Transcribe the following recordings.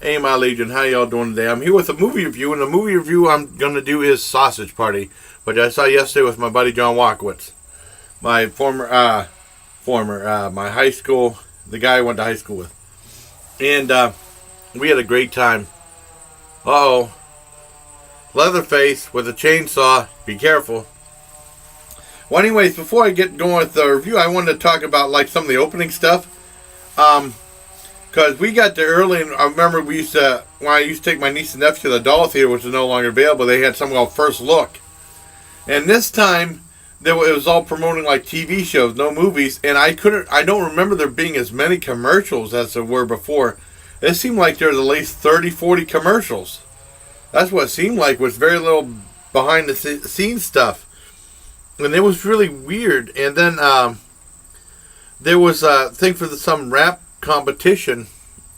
Hey, my Legion, how y'all doing today? I'm here with a movie review, and the movie review I'm going to do is Sausage Party, which I saw yesterday with my buddy John Walkowitz, my my high school, the guy I went to high school with. And we had a great time. Uh-oh. Leatherface with a chainsaw. Be careful. Well, anyways, before I get going with the review, I wanted to talk about like some of the opening stuff. Because we got there early, and I remember when I used to take my niece and nephew to the Dollar Theater, which is no longer available, they had something called First Look. And this time, it was all promoting like TV shows, no movies, and I don't remember there being as many commercials as there were before. It seemed like there was at least 30, 40 commercials. That's what it seemed like, was very little behind the scenes stuff. And it was really weird. And then there was a thing for some rap competition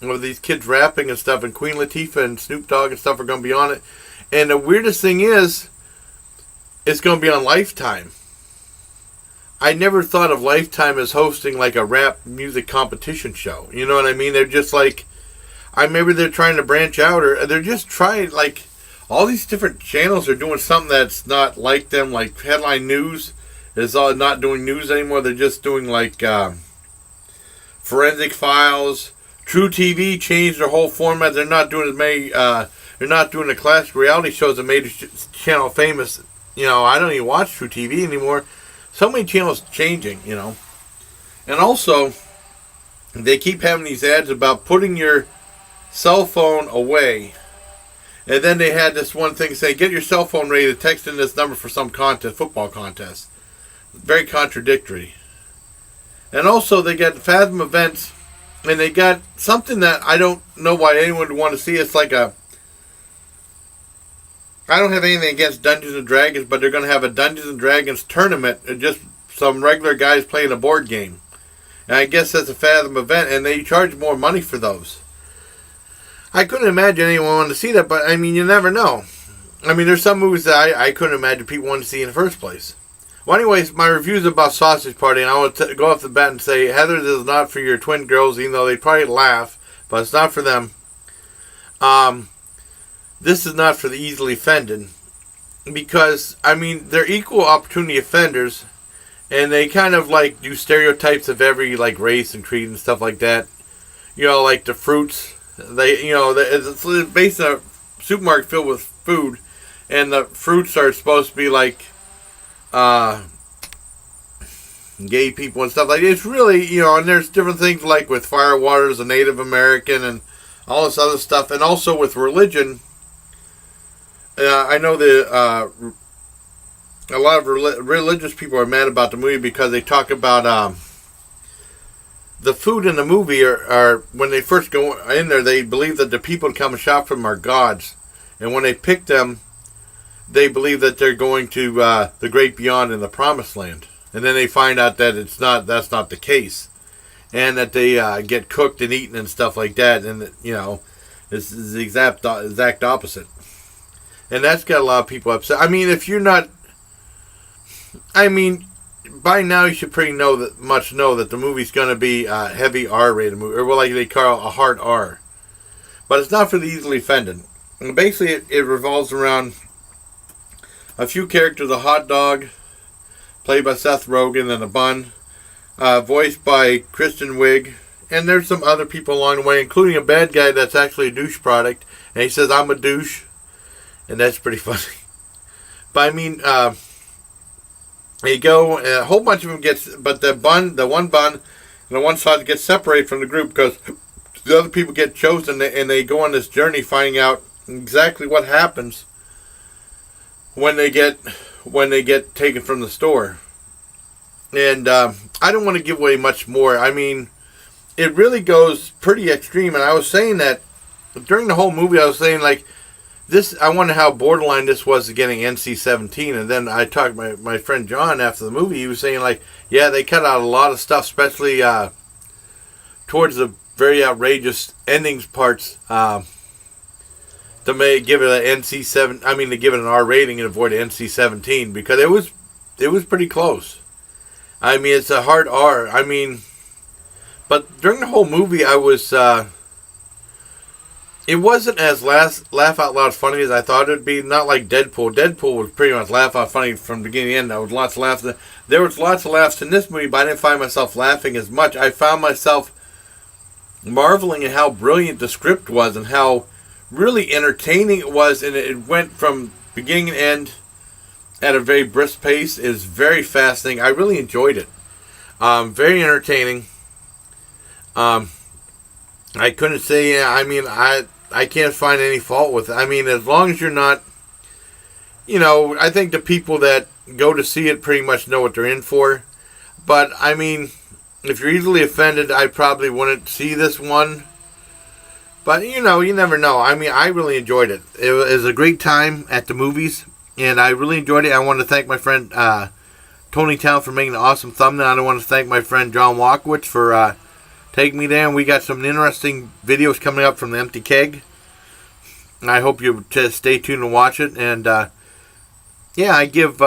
with these kids rapping and stuff, and Queen Latifah and Snoop Dogg and stuff are going to be on it. And the weirdest thing is, it's going to be on Lifetime. I never thought of Lifetime as hosting like a rap music competition show. You know what I mean? They're just like, maybe they're trying to branch out, or they're just trying, like, all these different channels are doing something that's not like them, like Headline News is not doing news anymore. They're just doing like Forensic Files. True TV changed their whole format. They're not doing as many. They're not doing the classic reality shows that made the channel famous. You know, I don't even watch True TV anymore. So many channels changing. You know, and also they keep having these ads about putting your cell phone away. And then they had this one thing saying, get your cell phone ready to text in this number for some contest, football contest. Very contradictory. And also they got Fathom Events, and they got something that I don't know why anyone would want to see. It's like I don't have anything against Dungeons and Dragons, but they're going to have a Dungeons and Dragons tournament, and just some regular guys playing a board game. And I guess that's a Fathom event, and they charge more money for those. I couldn't imagine anyone wanting to see that, but I mean, you never know. I mean, there's some movies that I couldn't imagine people wanting to see in the first place. Well, anyways, my review's about Sausage Party, and I want to go off the bat and say, Heather, this is not for your twin girls, even though they'd probably laugh, but it's not for them. This is not for the easily offended, because, I mean, they're equal opportunity offenders, and they kind of, like, do stereotypes of every, like, race and creed and stuff like that. You know, like the fruits. It's based on a supermarket filled with food, and the fruits are supposed to be like gay people and stuff like that. It's really, and there's different things like with Firewater as a Native American and all this other stuff, and also with religion. I know that a lot of religious people are mad about the movie because they talk about the food in the movie are when they first go in there, they believe that the people that come and shop for them are gods. And when they pick them, they believe that they're going to the great beyond in the promised land. And then they find out that that's not the case. And that they get cooked and eaten and stuff like that. And, this is the exact opposite. And that's got a lot of people upset. I mean, if you're not... by now you should pretty know that the movie's going to be a heavy R-rated movie, or what like they call a hard R. But it's not for the easily offended. And basically, it revolves around a few characters: a hot dog, played by Seth Rogen, and a bun, voiced by Kristen Wiig. And there's some other people along the way, including a bad guy that's actually a douche product, and he says, "I'm a douche," and that's pretty funny. But I mean. You go, and a whole bunch of them but the one bun, and the one side gets separated from the group because the other people get chosen, and they go on this journey finding out exactly what happens when they get taken from the store. And I don't want to give away much more. I mean, it really goes pretty extreme, and I was saying that during the whole movie, I was saying like, I wonder how borderline this was to getting NC-17. And then I talked to my friend John after the movie. He was saying, like, yeah, they cut out a lot of stuff, especially towards the very outrageous endings parts to give it an NC-7. I mean, to give it an R rating and avoid NC-17 because it was pretty close. I mean, it's a hard R. I mean, but during the whole movie, I was it wasn't as laugh out loud funny as I thought it would be. Not like Deadpool. Deadpool was pretty much laugh out funny from beginning to end. There was lots of laughs. There was lots of laughs in this movie, but I didn't find myself laughing as much. I found myself marveling at how brilliant the script was and how really entertaining it was, and it went from beginning to end at a very brisk pace. It was very fascinating. I really enjoyed it. Very entertaining. I couldn't say. I can't find any fault with it. I mean, as long as you're not, I think the people that go to see it pretty much know what they're in for. But I mean, if you're easily offended, I probably wouldn't see this one. But you never know. I mean, I really enjoyed it. It was a great time at the movies, and I really enjoyed it. I want to thank my friend Tony Town for making an awesome thumbnail. I want to thank my friend John Walkowitz for taking me there, and we got some interesting videos coming up from the Empty Keg. And I hope you just stay tuned and watch it. And I give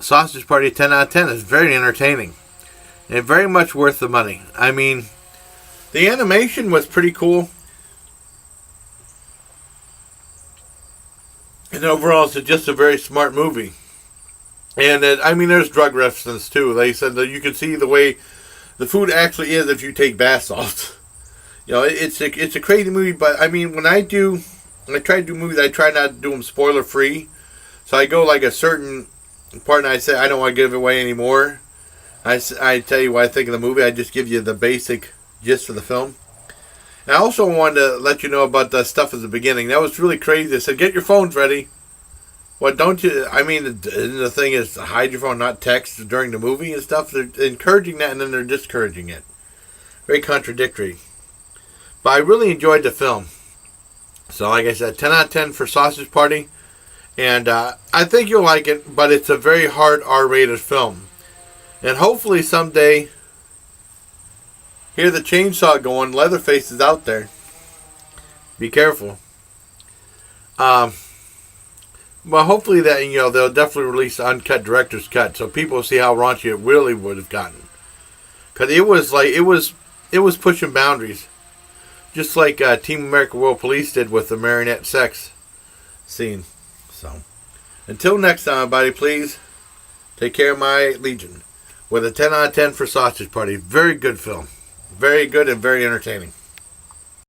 Sausage Party a 10 out of 10. It's very entertaining and very much worth the money. I mean, the animation was pretty cool. And overall, it's just a very smart movie. And there's drug reference too. They said that you can see the way the food actually is if you take bath salts. It's a crazy movie, but I mean, when I try to do movies, I try not to do them spoiler free. So I go like a certain part, and I say I don't want to give it away anymore. I tell you what I think of the movie. I just give you the basic gist of the film. And I also wanted to let you know about the stuff at the beginning. That was really crazy. They said, get your phones ready. What don't you? I mean, the thing is, hide your phone, not text during the movie and stuff. They're encouraging that, and then they're discouraging it. Very contradictory. But I really enjoyed the film. So, like I said, 10 out of 10 for Sausage Party. And I think you'll like it, but it's a very hard R-rated film. And hopefully someday, hear the chainsaw going, Leatherface is out there. Be careful. Well, hopefully that, they'll definitely release the uncut director's cut so people see how raunchy it really would have gotten. Because it was pushing boundaries. Just like Team America World Police did with the marionette sex scene. So, until next time, everybody, please take care of my Legion. With a 10 out of 10 for Sausage Party. Very good film. Very good and very entertaining.